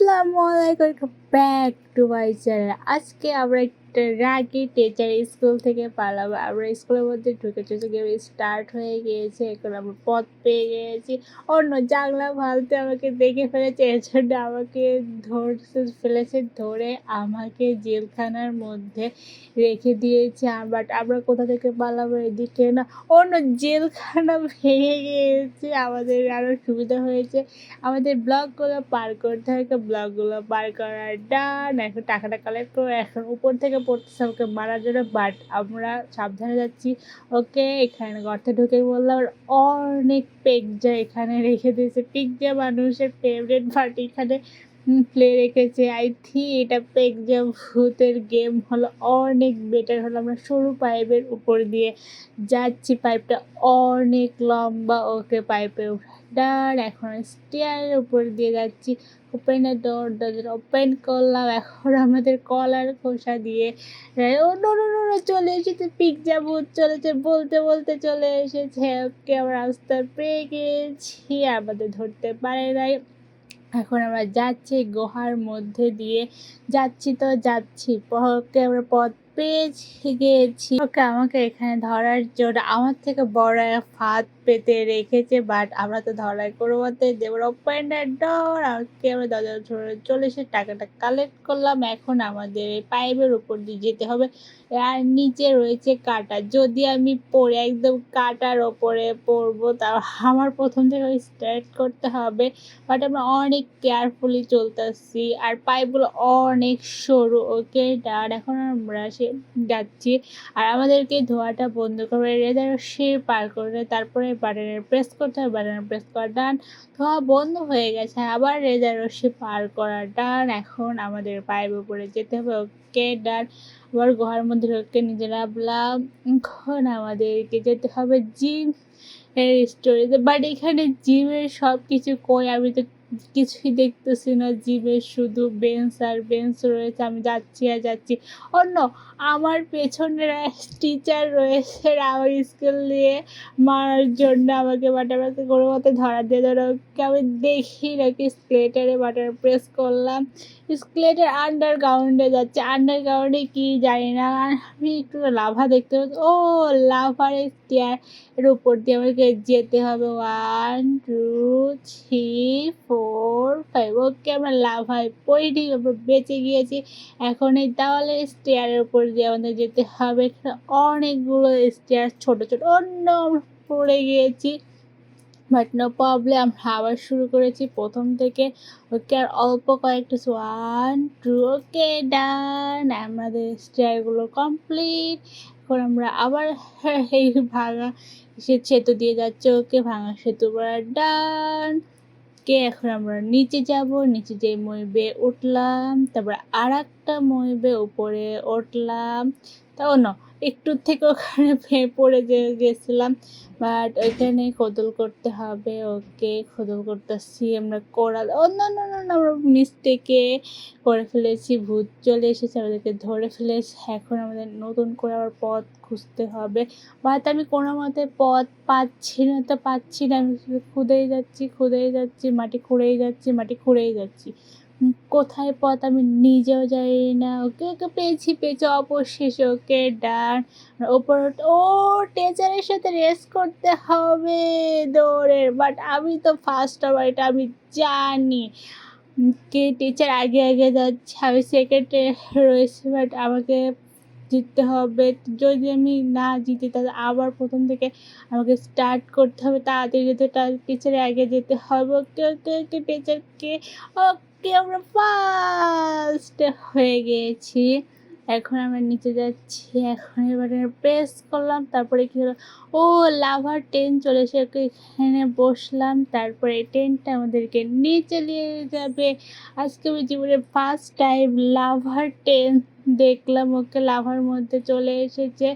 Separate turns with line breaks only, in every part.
আসসালামু আলাইকুম, welcome back to my channel. আজকে আমরা একটা রাগী টিচার স্কুল থেকে পালাবো। আমরা স্কুলের মধ্যে ঢুকে চলেছি, গেম স্টার্ট হয়ে গিয়েছে। এখন আমরা পথ পেয়ে গিয়েছি। অন্য জানলা ফালতে আমাকে দেখে ফেলেছে, এর জন্য আমাকে ফেলেছে, ধরে আমাকে জেলখানার মধ্যে রেখে দিয়েছে। বাট আমরা কোথা থেকে পালাবো? এদিকে না, অন্য জেলখানা ভেঙে গিয়েছে। আমাদের আরও সুবিধা হয়েছে, আমাদের ব্লকগুলো পার করতে হয়। ব্লকগুলো পার করার ডান। এখন টাকাটা কালেক্ট করে এখন উপর থেকে পড়তেছে ওকে মারার জন্য, বাট আমরা সাবধানে যাচ্ছি। ওকে এখানে গর্তে ঢুকে বললাম, অনেক পিৎজা এখানে রেখে দিয়েছে। পিৎজা মানুষের ফেভারিট পার্টি এখানে প্লে রেখেছে। আই থিঙ্ক এটা পিৎজা ভূতের গেম হলো অনেক বেটার হলো। আমরা সরু পাইপের উপর দিয়ে যাচ্ছি, পাইপটা অনেক লম্বা। ওকে পাইপের ডান, এখন স্টেয়ারের উপর দিয়ে যাচ্ছি। ওপেন ডোর, দরজা ওপেন করলাম। এখন আমাদের কলার খোসা দিয়ে চলে এসেছে পিৎজা ভূত, চলেছে বলতে বলতে চলে এসেছে। ওকে আমরা রাস্তা পেয়ে গিয়েছি, আমাদের ধরতে পারে নাই। এখন আমরা যাচ্ছি গুহার মধ্যে দিয়ে, যাচ্ছি তো যাচ্ছি। ওকে আমরা পথ পেয়েছি গিয়েছি। ওকে আমাকে এখানে ধরার জন্য আমার থেকে বড় এক ফাঁদ পেতে রেখেছে, বাট আমরা তো ধরাই কোনো মতে দেব। ওপেন ডোর। ওকে আমরা দরজা ধরে চলে এসে টাকাটা কালেক্ট করলাম। এখন আমাদের এই পাইপের উপর দিয়ে যেতে হবে, আর নিচে রয়েছে কাটা। যদি আমি পড়ে একদম কাটার ওপরে পড়বো, তা আমার প্রথম থেকে স্টার্ট করতে হবে। বাট আমরা অনেক কেয়ারফুলি চলতেছি, আর পাইপগুলো অনেক সরু। ওকে ডান, এখন আমরা যাচ্ছি। আর আমাদেরকে ধোয়াটা বন্ধ করবে, রেজার সে পার করে তারপরে বাটনের প্রেস করতে হবে। বাটনের প্রেস করা ডান, ধোয়া বন্ধ হয়ে গেছে। আবার রেজার রশ্মি পার করা ডান। এখন আমাদের পাইপ উপরে যেতে হবে। ওকে ডান, আবার গুহার মধ্যে ঢুকে নিজে নামলাম। এখন আমাদেরকে যেতে হবে জিম এর স্টোরিতে, বাট এখানে জিমের সব কিছু কই আমি তো কিছুই দেখতেছি না। জিমের শুধু বেঞ্চ আর বেঞ্চ রয়েছে। আমি যাচ্ছি আর যাচ্ছি। অন্য আমার পেছনের টিচার রয়েছে আমার স্কুল দিয়ে মারার জন্য আমাকে, বাট আমাকে কোনো মতে ধরা দিয়ে ধরো। আমি দেখি নাকি স্কেলেটারে বাটন প্রেস করলাম, স্কেলেটার আন্ডারগ্রাউন্ডে যাচ্ছে। আন্ডারগ্রাউন্ডে কি জানি না, আমি একটু লাভা দেখতে পাচ্ছি। ও লাভার স্টেয়ার এর উপর দিয়ে আমাকে যেতে হবে। 1 2 3 4 5। ওকে আমরা লাভায় পড়ি, আমরা বেঁচে গিয়েছি। এখন এই দেওয়ালের স্টেয়ারের উপর দিয়ে আমাদের যেতে হবে। এখানে অনেকগুলো স্টেয়ার ছোট ছোট। অন্য আমরা পড়ে গিয়েছি, বাট নো প্রবলেম। আমরা আবার শুরু করেছি প্রথম থেকে। ওকে আর অল্প কয়েকটা 1 2। ওকে ডান, আমাদের স্টেয়ারগুলো কমপ্লিট। এখন আমরা আবার এই ভাঙা সেতু দিয়ে যাচ্ছে। ওকে ভাঙা সেতু ডান। কে এখন আমরা নিচে যাব, নিচে যে মই বেয়ে উঠলাম, তারপরে আর একটা মই বেয়ে উপরে উঠলাম। তাও না, একটু থেকে ওখানে পড়ে গেছিলাম, বাট ওইখানে খোদল করতে হবে। ওকে খোদল করতেছি আমরা, কোরাল অন্যান্য আমরা মিস্টেকে করে ফেলেছি। ভূত চলে এসেছে, আমাদেরকে ধরে ফেলেছে। এখন আমাদের নতুন করে আবার পথ খুঁজতে হবে। বাট আমি কোনো মতে পথ পাচ্ছি না, তো পাচ্ছি না। আমি খুঁড়েই যাচ্ছি, মাটি খুঁড়েই যাচ্ছি। কোথায় পথ আমি নিজেও জানি না। ওকে ওকে পেয়েছি অবশেষে। ওকে ডান, ওপর ও টিচারের সাথে রেস করতে হবে দৌড়ের, বাট আমি তো ফার্স্ট হবো এটা আমি জানি। কে টিচার আগে আগে যাচ্ছে, আমি সেকেন্ডে রয়েছি, বাট আমাকে জিততে হবে। যদি আমি না জিতি তাহলে আবার প্রথম থেকে আমাকে স্টার্ট করতে হবে। তাড়াতাড়ি যেতে, টিচারের আগে যেতে হবে। ওকে ওকে ওকে টিচারকে। ওকে আমরা ফার্স্ট হয়ে গিয়েছি। এখন আমরা নিচে যাচ্ছি। এখন এবারে প্রেস করলাম, তারপরে কী হলো, ও লাভার ট্রেন চলে এসে এখানে বসলাম। তারপরে এই ট্রেনটা আমাদেরকে নিচে নিয়ে যাবে। আজকে আমি জীবনে ফার্স্ট টাইম লাভার ট্রেন দেখলাম। ওকে লাভার মধ্যে চলে এসেছে,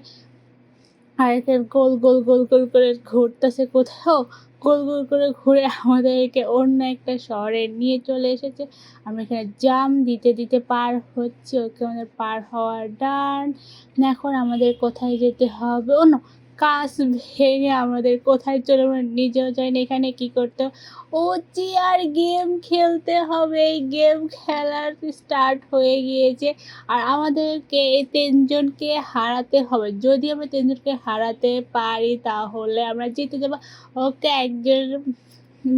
আর এখানে গোল গোল গোল গোল করে ঘুরতেছে কোথাও। গোল গোল করে ঘুরে আমাদেরকে অন্য একটা শহরে নিয়ে চলে এসেছে। আমরা এখানে জাম দিতে দিতে পার হচ্ছে। ওকে আমাদের পার হওয়ার ডান। এখন আমাদের কোথায় যেতে হবে, ও না, কাঁচ ভেঙে আমাদের কোথায় চলে আমরা নিজেও জানি না। এখানে কী করতে হবে, ও চেয়ার গেম খেলতে হবে। এই গেম খেলার স্টার্ট হয়ে গিয়েছে আর আমাদেরকে এই 3 জনকে হারাতে হবে। যদি আমরা 3 জনকে হারাতে পারি তাহলে আমরা জিতে যাব। ওকে, একজন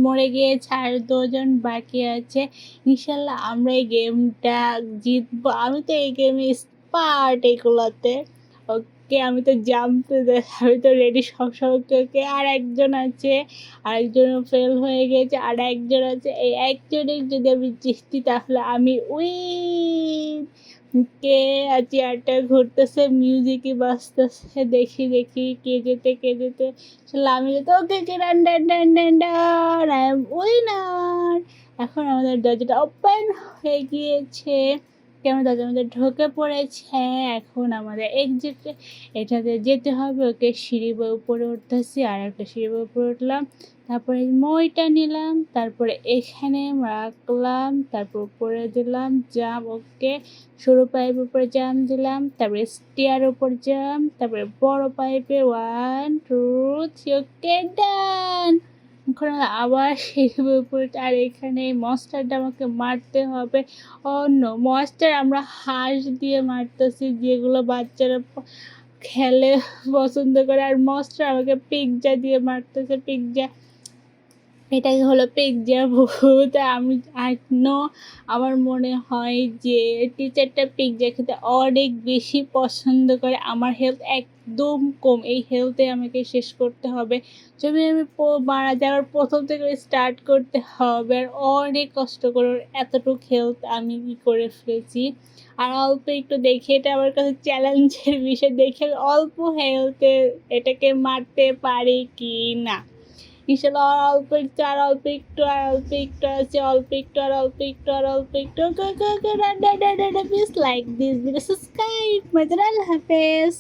মরে গিয়েছে আর 2 জন বাকি আছে। ইনশাল্লাহ আমরা এই গেমটা জিতবো। আমি তো এই গেমে এক্সপার্ট এগুলোতে। ওকে, আমি তো আমি তো রেডি সবসময়। ওকে, আর একজন আছে, আরেকজনও ফেল হয়ে গেছে, আর একজন আছে। এই একজনের যদি আমি জিতি তাহলে আমি উইন। কে চেয়ারটা ঘুরতেছে, মিউজিকই বাজতেছে, দেখি দেখি কে যেতে আসলে আমি যেতে। ওকে কে ডান ডান ডান ডান ডান, আই এম উইনার। এখন আমাদের দরজাটা ওপেন হয়ে গিয়েছে, কেমন দরজার মধ্যে ঢুকে পড়েছে। হ্যাঁ, এখন আমাদের এক্সিটে এটাতে যেতে হবে। ওকে, সিঁড়ি বয়ে উপরে উঠতেছি, আর একটা সিঁড়ি বয়ে উপরে উঠলাম, তারপরে মইটা নিলাম, তারপরে এখানে রাখলাম, তারপর উপরে দিলাম জাম। ওকে, সরু পাইপের উপরে জাম দিলাম, তারপরে স্টিয়ার উপর জাম, তারপরে বড় পাইপে 1 2 3। ওকে, ডান। এখন আবার সিঁড়ির উপরে, আর এখানে এই মনস্টারটা আমাকে মারতে হবে। অন্য মনস্টার আমরা হাঁস দিয়ে মারতেছি, যেগুলো বাচ্চারা খেলে পছন্দ করে, আর মনস্টার আমাকে পিৎজা দিয়ে মারতেছে। পিৎজা, এটাই হলো পিৎজা ভূত। আমি আমার মনে হয় যে টিচারটা পিৎজা খেতে অনেক বেশি পছন্দ করে। আমার হেলথ একদম কম, এই হেলথে আমাকে শেষ করতে হবে। যদি আমি মারা যাওয়ার প্রথম থেকে স্টার্ট করতে হবে, আর অনেক কষ্ট করে এতটুকু হেলথ আমি করে ফেলেছি। আর অল্প একটু দেখে, এটা আমার কাছে চ্যালেঞ্জের বিষয়, দেখে অল্প হেলথে এটাকে মারতে পারি কি না। ইনশাল্লাহ আর অল্প একটু, আর অল্প একটু, আর অল্প একটু আছে, অল্প একটু, আর অল্প একটু, আর অল্প একটু। Please like this video, subscribe my channel. আল্লাহ হাফেজ।